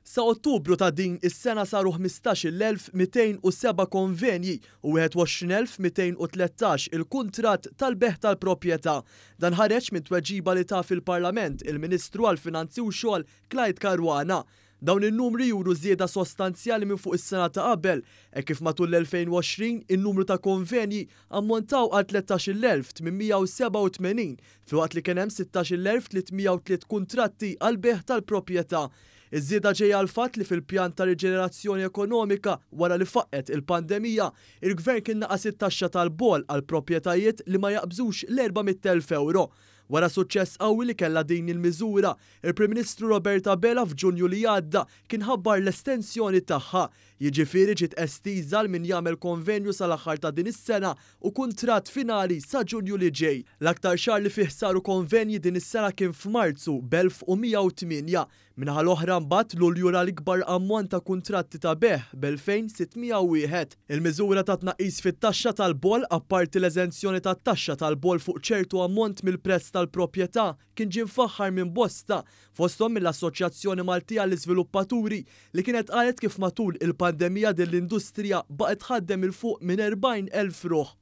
Sa Ottubru ta' din is-sena saru 15,207 konvenji u 21,213 il-kuntratt tal-beħ tal-proprjetà. Dan ħareġ minn tweġiba li ta' fil-Parlament il-Ministru għall-Finanzi u Xogħol Clyde Caruana. Dawn in-numri juru żieda sostanzjali minn fuq is-sena ta' qabel, kif matul l-2020 in-numru ta' konvenji ammontaw għal 13,887 filwaqt li kien hemm 16,303 kuntratti għal beħ tal-proprjetà. Iż-żieda ġejja għal fatt li fil-pjan ta' riġenerazzjoni ekonomika wara li faqqet il-pandemija, il-Gvern kien naqas it-taxxa tal-bol għal proprjetajiet li ma jaqbżux l-400,000 euro. Wara suċċess qawwi li kellha din il-miżura, il-Prim Ministru Roberta Bela f'Ġunju li għadda kien ħabbar l-estensjoni tagħha. Jiġifieri ġiet estiża min jagħmel konvenju sal-aħħar ta' din is-sena u kuntratt finali sa' Ġunju li ġej. L-aktar xahar li fih saru konvenji din is-sena kien f'Marzu b'1108, minħa l-oħra mbagħad Lulju l-ikbar ammont ta' kuntratti ta' beħ b'2601. Il-miżura ta' tnaqqis fit-taxxa tal-bol apparti l-eżenzjoni tat-taxxa tal-bol fuq ċertu ammont mill-prezz tal-proprjetà kien ġie mfaħħar minn bosta fosthom mill-Assoċjazzjoni Maltija għall-Iżviluppaturi li kienet qalet kif matul il-pandemija din l-industrija baqgħet tħaddem il fuq minn 40,000 ruħ.